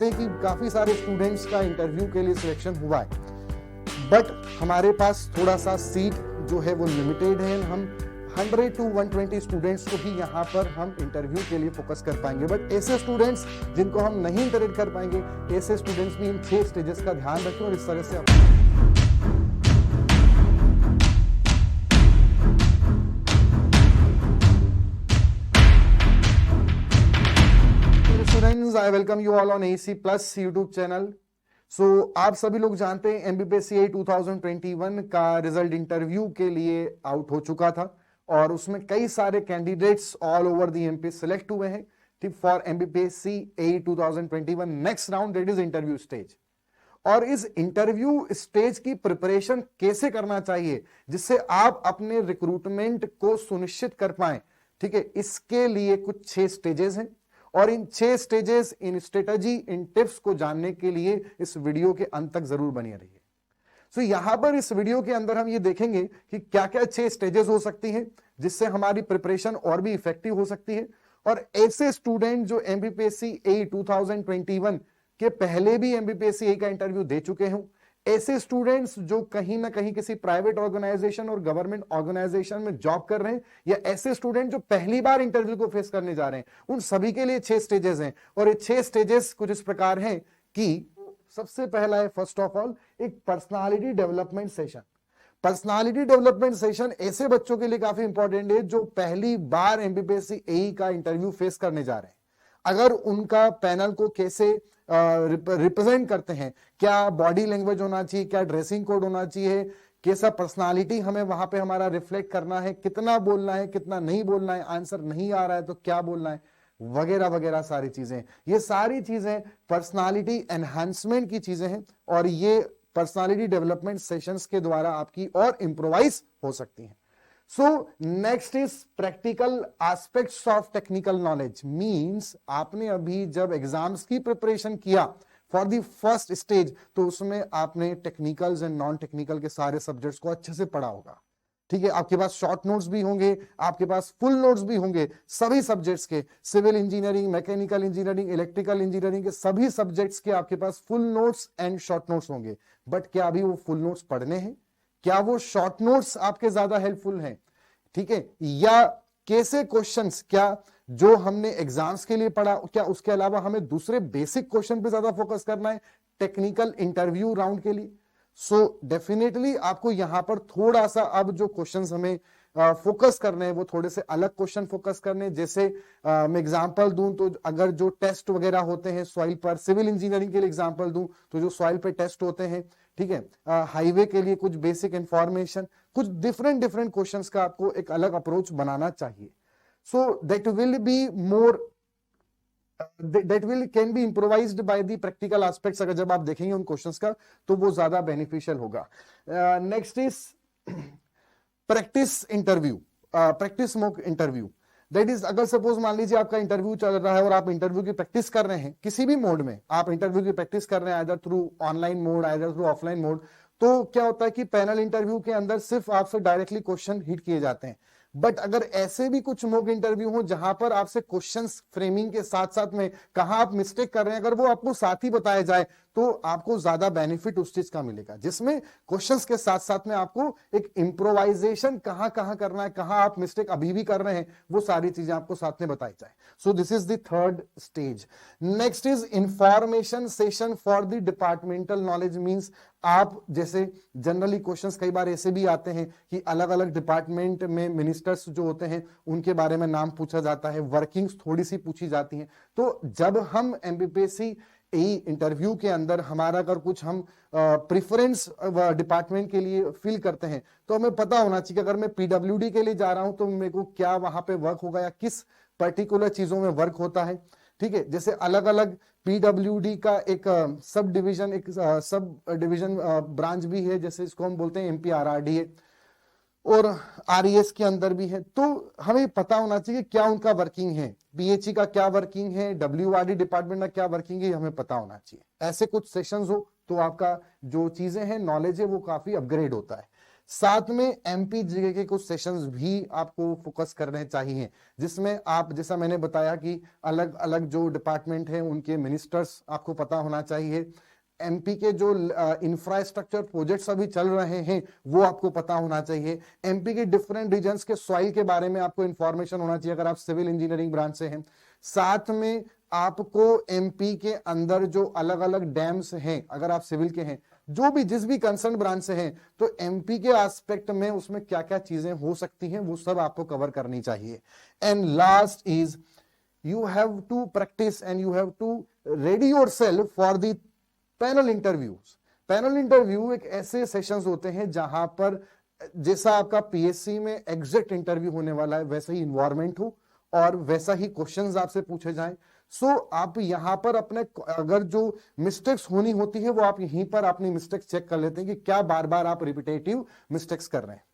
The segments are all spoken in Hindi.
कि काफी सारे स्टूडेंट्स का इंटरव्यू के लिए सिलेक्शन हुआ है, बट हमारे पास थोड़ा सा सीट जो है वो लिमिटेड है। हम 100 to 120 स्टूडेंट्स को ही यहाँ पर हम इंटरव्यू के लिए फोकस कर पाएंगे, बट ऐसे स्टूडेंट्स जिनको हम नहीं इंटरेक्ट कर पाएंगे, ऐसे स्टूडेंट्स भी इन 6 स्टेजेस का ध्यान रखें और इस तरह से students, I welcome you all on AC plus YouTube channel. So आप सभी लोग जानते हैं एमबीपीएससी 2021 का रिजल्ट इंटरव्यू के लिए आउट हो चुका था और उसमें कई सारे candidates all over the MP select हुए हैं ठीक for MPPSC 2021 next round, that is interview stage. और इस इंटरव्यू स्टेज की प्रिपरेशन कैसे करना चाहिए जिससे आप अपने रिक्रूटमेंट को सुनिश्चित कर पाए, ठीक है, इसके लिए कुछ 6 स्टेजेस हैं और इन 6 स्टेजेस, इन स्ट्रेटजी, इन टिप्स को जानने के लिए इस वीडियो के अंत तक जरूर बने रहिए। सो यहां पर इस वीडियो के अंदर हम ये देखेंगे कि क्या क्या 6 स्टेजेस हो सकती हैं जिससे हमारी प्रिपरेशन और भी इफेक्टिव हो सकती है। और ऐसे स्टूडेंट जो एमबीपीएससी 2021 के पहले भी एमबीपीएससी का इंटरव्यू दे चुके हों, ऐसे स्टूडेंट्स जो कहीं ना कहीं किसी प्राइवेट ऑर्गेनाइजेशन और गवर्नमेंट ऑर्गेनाइजेशन में जॉब कर रहे हैं, या ऐसे स्टूडेंट जो पहली बार इंटरव्यू को फेस करने जा रहे हैं, उन सभी के लिए 6 स्टेजेस हैं। और ये 6 स्टेजेस कुछ इस प्रकार हैं कि सबसे पहला है, फर्स्ट ऑफ ऑल, एक personality development session. Personality development session ऐसे बच्चों के लिए काफी इंपॉर्टेंट है जो पहली बार एमबीपीएससी एई का इंटरव्यू फेस करने जा रहे हैं। अगर उनका पैनल को कैसे रिप्रेजेंट करते हैं, क्या बॉडी लैंग्वेज होना चाहिए, क्या ड्रेसिंग कोड होना चाहिए, कैसा पर्सनालिटी हमें वहां पे हमारा रिफ्लेक्ट करना है, कितना बोलना है, कितना नहीं बोलना है, आंसर नहीं आ रहा है तो क्या बोलना है, वगैरह वगैरह सारी चीजें। ये सारी चीजें पर्सनालिटी एनहांसमेंट की चीजें हैं और ये पर्सनालिटी डेवलपमेंट सेशंस के द्वारा आपकी और इंप्रोवाइज हो सकती हैं। So next is practical aspects of technical knowledge, means आपने अभी जब एग्जाम्स की प्रिपरेशन किया फॉर द फर्स्ट स्टेज तो उसमें आपने टेक्निकल्स एंड नॉन टेक्निकल के सारे सब्जेक्ट्स को अच्छे से पढ़ा होगा, ठीक है। आपके पास शॉर्ट नोट्स भी होंगे, आपके पास फुल नोट्स भी होंगे सभी सब्जेक्ट्स के, civil engineering, mechanical engineering, electrical engineering के सभी सब्जेक्ट्स के आपके पास full notes and short notes होंगे। बट क्या अभी वो फुल नोट्स पढ़ने हैं? क्या वो शॉर्ट नोट्स आपके ज्यादा हेल्पफुल हैं, ठीक है? या कैसे क्वेश्चंस, क्या जो हमने एग्जाम्स के लिए पढ़ा, क्या उसके अलावा हमें दूसरे बेसिक क्वेश्चन पे ज्यादा फोकस करना है टेक्निकल इंटरव्यू राउंड के लिए? सो डेफिनेटली आपको यहां पर थोड़ा सा अब जो क्वेश्चंस हमें फोकस करने हैं वो थोड़े से अलग क्वेश्चन फोकस करने। जैसे मैं एग्जांपल दूं तो अगर जो टेस्ट वगैरह होते हैं सॉइल पर, सिविल इंजीनियरिंग के लिए एग्जांपल दूं तो जो सॉइल पे टेस्ट होते हैं, ठीक है, हाईवे के लिए कुछ बेसिक इंफॉर्मेशन, कुछ डिफरेंट क्वेश्चंस का आपको एक अलग अप्रोच बनाना चाहिए। So that will be more, that will can be improvised by the practical aspects। अगर जब आप देखेंगे उन क्वेश्चंस का तो वो ज्यादा बेनिफिशियल होगा। Next is practice interview, practice mock interview. That is, अगर सपोज मान लीजिए आपका इंटरव्यू चल रहा है और आप इंटरव्यू की प्रैक्टिस कर रहे हैं, किसी भी मोड में आप इंटरव्यू की प्रैक्टिस कर रहे हैं, either through online mode, either through offline mode, तो क्या होता है कि पैनल इंटरव्यू के अंदर सिर्फ आपसे डायरेक्टली क्वेश्चन हिट किए जाते हैं। बट अगर ऐसे भी कुछ मॉक इंटरव्यू हो जहां पर आपसे क्वेश्चंस फ्रेमिंग के साथ साथ में कहां आप मिस्टेक कर रहे हैं, अगर वो आपको साथ ही बताया जाए तो आपको ज्यादा बेनिफिट उस चीज का मिलेगा, जिसमें क्वेश्चंस के साथ साथ में आपको एक इंप्रोवाइजेशन कहां कहां करना है, कहां आप मिस्टेक अभी भी कर रहे हैं, वो सारी चीजें आपको साथ में बताई जाए। So this is the third stage. Next is information session for the departmental knowledge. Means आप जैसे जनरली क्वेश्चंस कई बार ऐसे भी आते हैं कि अलग अलग डिपार्टमेंट में मिनिस्टर्स जो होते हैं उनके बारे में नाम पूछा जाता है, वर्किंग्स थोड़ी सी पूछी जाती हैं। तो जब हम एमबीपीएससी एई इंटरव्यू के अंदर हमारा अगर कुछ हम प्रेफरेंस डिपार्टमेंट के लिए फिल करते हैं तो हमें पता होना चाहिए कि अगर मैं पीडब्ल्यूडी के लिए जा रहा हूं तो मेरे को क्या वहां पे वर्क होगा या किस पर्टिकुलर चीजों में वर्क होता है, ठीक है। जैसे अलग अलग पीडब्ल्यूडी का एक सब डिवीजन, एक सब डिवीजन ब्रांच भी है, जैसे इसको हम बोलते हैं एमपीआरआरडीए, और आरईएस के अंदर भी है। तो हमें पता होना चाहिए क्या उनका वर्किंग है, बीएचई का क्या वर्किंग है, डब्ल्यूआरडी डिपार्टमेंट का क्या वर्किंग है, हमें पता होना चाहिए। ऐसे कुछ सेशंस हो तो आपका जो चीजें हैं, नॉलेज है, वो काफी अपग्रेड होता है। साथ में एमपी जीके के कुछ सेशंस भी आपको फोकस करने चाहिए, जिसमें आप, जैसा मैंने बताया कि अलग अलग जो डिपार्टमेंट है उनके मिनिस्टर्स आपको पता होना चाहिए, एमपी के जो इंफ्रास्ट्रक्चर प्रोजेक्ट्स अभी चल रहे हैं वो आपको पता होना चाहिए, एमपी के डिफरेंट रीजन्स के सॉइल के बारे में आपको इंफॉर्मेशन होना चाहिए अगर आप सिविल इंजीनियरिंग ब्रांच से हैं। साथ में आपको एमपी के अंदर जो अलग अलग डैम्स हैं, अगर आप सिविल के हैं, जो भी जिस भी कंसर्न ब्रांच से हैं, तो एमपी के एस्पेक्ट में उसमें क्या क्या चीजें हो सकती हैं वो सब आपको कवर करनी चाहिए। And last is you have to practice and you have to ready yourself for the panel interviews. Panel interview एक ऐसे सेशंस होते हैं जहां पर जैसा आपका पीएससी में एग्जैक्ट इंटरव्यू होने वाला है वैसा ही इन्वायरमेंट हो और वैसा ही क्वेश्चंस आपसे पूछे जाएं। सो आप यहां पर अपने अगर जो मिस्टेक्स होनी होती है वो आप यहीं पर अपनी मिस्टेक्स चेक कर लेते हैं कि क्या बार बार आप रिपीटेटिव मिस्टेक्स कर रहे हैं।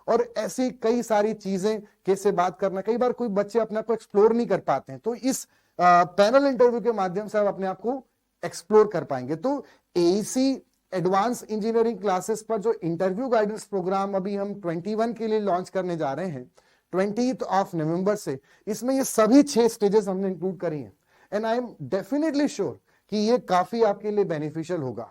और ऐसी कई सारी चीजें, कैसे बात करना, कई बार कोई बच्चे अपने आप को एक्सप्लोर नहीं कर पाते हैं, तो इस पैनल इंटरव्यू के माध्यम से आप अपने आप को एक्सप्लोर कर पाएंगे। तो एईसी एडवांस इंजीनियरिंग क्लासेस पर जो इंटरव्यू गाइडेंस प्रोग्राम अभी हम 21 के लिए लॉन्च करने जा रहे हैं 20 नवंबर से, इसमें ये सभी 6 स्टेजेस हमने इंक्लूड करी हैं and I am definitely sure कि ये काफी आपके लिए बेनिफिशियल होगा।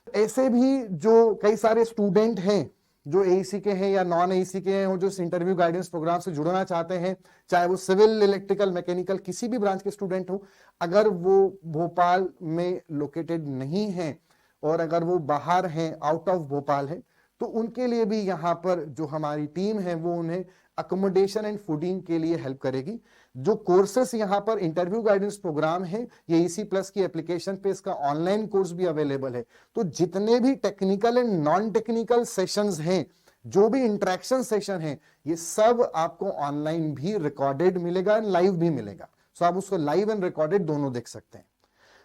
ऐसे भी जो कई सारे स्टूडेंट हैं जो एईसी के हैं या नॉन एईसी के हैं और जो इस इंटरव्यू गाइडेंस प्रोग्राम से जुड़ना चाहते हैं, चाहे वो सिविल, इलेक्ट्रिकल, मैकेनिकल किसी भी ब्रांच के स्टूडेंट हो, अगर वो भोपाल में लोकेटेड नहीं है और अगर वो बाहर हैं, आउट ऑफ भोपाल है, तो उनके लिए भी यहाँ पर जो हमारी टीम है वो उन्हें अकोमोडेशन एंड फूडिंग के लिए हेल्प करेगी। जो कोर्सेस यहाँ पर इंटरव्यू गाइडेंस प्रोग्राम है, ये ईसी प्लस की एप्लीकेशन पे इसका ऑनलाइन कोर्स भी अवेलेबल है। तो जितने भी technical and non technical sessions हैं, जो भी इंटरेक्शन सेशन है, ये सब आपको ऑनलाइन भी रिकॉर्डेड मिलेगा, लाइव भी मिलेगा। सो आप उसको लाइव एंड रिकॉर्डेड दोनों देख सकते हैं।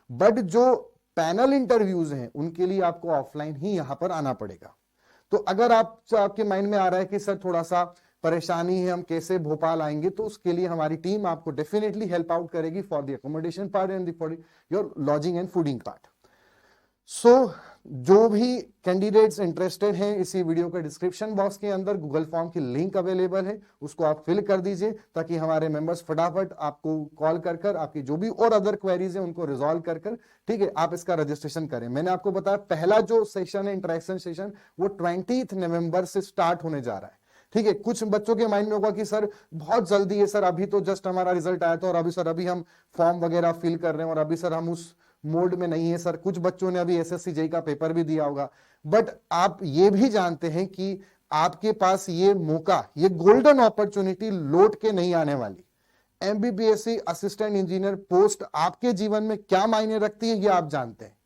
बट जो पैनल इंटरव्यूज हैं उनके लिए आपको ऑफलाइन ही यहां पर आना पड़ेगा। तो अगर आपके माइंड में आ रहा है कि सर थोड़ा सा परेशानी है, हम कैसे भोपाल आएंगे, तो उसके लिए हमारी टीम आपको डेफिनेटली हेल्प आउट करेगी for the accommodation part and for your lodging and fooding part. So जो भी कैंडिडेट्स इंटरेस्टेड हैं, इसी वीडियो के डिस्क्रिप्शन बॉक्स के अंदर गूगल फॉर्म की लिंक अवेलेबल है, उसको आप फिल कर दीजिए ताकि हमारे मेंबर्स फटाफट आपको कॉल कर आपकी जो भी और अदर क्वेरीज हैं उनको रिजॉल्व कर ठीक है, आप इसका रजिस्ट्रेशन करें। मैंने आपको बताया पहला जो सेशन है, इंटरेक्शन सेशन, वो 20 नवंबर से स्टार्ट होने जा रहा है। ठीक है, कुछ बच्चों के माइंड में होगा कि सर बहुत जल्दी है, सर अभी तो जस्ट हमारा रिजल्ट आया था और अभी सर अभी हम फॉर्म वगैरह फिल कर रहे हैं और अभी सर हम उस मोड में नहीं है। सर कुछ बच्चों ने अभी एसएससी जेईई का पेपर भी दिया होगा, बट आप ये भी जानते हैं कि आपके पास ये मौका, ये गोल्डन अपॉर्चुनिटी लौट के नहीं आने वाली। एमबीबीएससी असिस्टेंट इंजीनियर पोस्ट आपके जीवन में क्या मायने रखती है ये आप जानते हैं।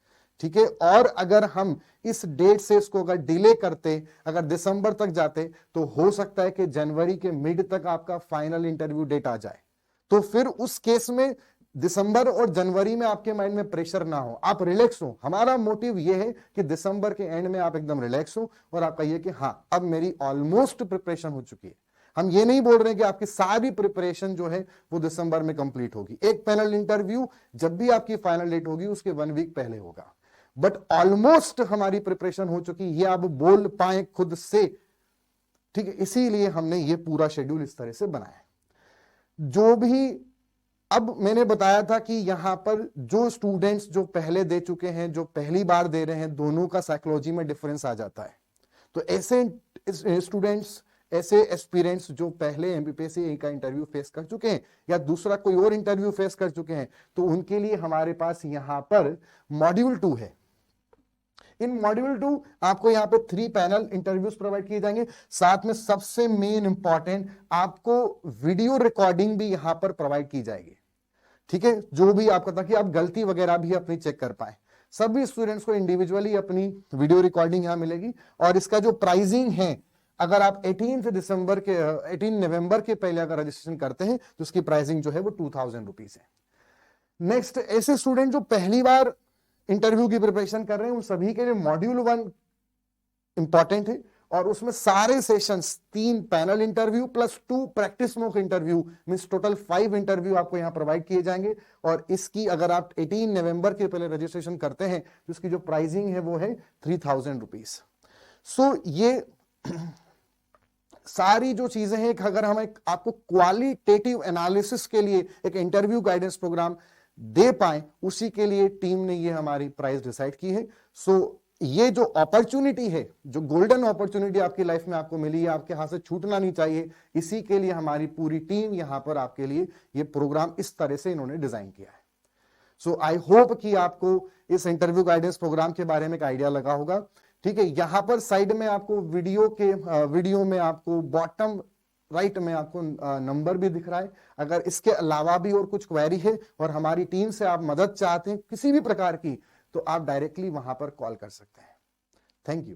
ठीक है, और अगर हम इस डेट से इसको अगर डिले करते, अगर दिसंबर तक जाते, तो हो सकता है कि जनवरी के मिड तक आपका फाइनल इंटरव्यू डेट आ जाए। तो फिर उस केस में दिसंबर और जनवरी में आपके माइंड में प्रेशर ना हो, आप रिलैक्स हो। हमारा मोटिव यह है कि दिसंबर के एंड में आप एकदम रिलैक्स हो और आप कहिए कि हाँ अब मेरी ऑलमोस्ट प्रिपरेशन हो चुकी है। हम ये नहीं बोल रहे कि आपकी सारी प्रिपरेशन जो है वो दिसंबर में कंप्लीट होगी। एक पैनल इंटरव्यू जब भी आपकी फाइनल डेट होगी उसके 1 वीक पहले होगा, बट ऑलमोस्ट हमारी प्रिपरेशन हो चुकी, ये आप बोल पाए खुद से। ठीक है, इसीलिए हमने ये पूरा शेड्यूल इस तरह से बनाया। जो भी अब मैंने बताया था कि यहां पर जो स्टूडेंट्स जो पहले दे चुके हैं, जो पहली बार दे रहे हैं, दोनों का साइकोलॉजी में डिफरेंस आ जाता है। तो ऐसे स्टूडेंट्स, ऐसे एस्पिरेंट्स जो पहले एमबीपीएससी का इंटरव्यू फेस कर चुके हैं या दूसरा कोई और इंटरव्यू फेस कर चुके हैं, तो उनके लिए हमारे पास यहां पर मॉड्यूल 2 है। इन मॉड्यूल 2 आपको यहाँ पे 3 पैनल इंटरव्यूज प्रोवाइड किए जाएंगे। साथ में सबसे मेन इंपॉर्टेंट, आपको वीडियो रिकॉर्डिंग भी यहां पर प्रोवाइड की जाएगी। ठीक है, जो भी आपका, ताकि आप गलती वगैरह भी अपनी चेक कर पाए। सभी स्टूडेंट्स को इंडिविजुअली अपनी वीडियो रिकॉर्डिंग यहां मिलेगी। और इसका जो प्राइसिंग है, अगर आप 18 नवंबर के पहले अगर रजिस्ट्रेशन करते हैं तो उसकी प्राइसिंग जो है वो 2000 रुपीज है। नेक्स्ट, ऐसे स्टूडेंट जो पहली बार इंटरव्यू की प्रिपरेशन कर रहे हैं, उन सभी के लिए मॉड्यूल 1 इंपॉर्टेंट है और उसमें सारे sessions 3 panel interview plus 2 practice mock interview, means total 5 interview आपको यहां प्रोवाइड किए जाएंगे। और इसकी अगर आप 18 नवंबर के पहले रजिस्ट्रेशन करते हैं तो इसकी जो प्राइसिंग है वो है 3000 रुपीज। सो ये सारी जो चीजें हैं, अगर हम आपको क्वालिटेटिव एनालिसिस के लिए एक इंटरव्यू गाइडेंस प्रोग्राम दे पाए, उसी के लिए टीम ने ये हमारी प्राइस डिसाइड की है। सो ये जो अपॉर्चुनिटी है, जो गोल्डन अपॉर्चुनिटी आपकी लाइफ में आपको मिली है, आपके हाथ से छूटना नहीं चाहिए। इसी के लिए हमारी पूरी टीम यहां पर आपके लिए ये प्रोग्राम इस तरह से इन्होंने डिजाइन किया है। सो आई होप कि आपको इस इंटरव्यू गाइडेंस प्रोग्राम के बारे में एक आइडिया लगा होगा। ठीक है, यहां पर साइड में आपको वीडियो में आपको बॉटम राइट में आपको नंबर भी दिख रहा है। अगर इसके अलावा भी और कुछ क्वेरी है और हमारी टीम से आप मदद चाहते हैं किसी भी प्रकार की, तो आप डायरेक्टली वहां पर कॉल कर सकते हैं। Thank you.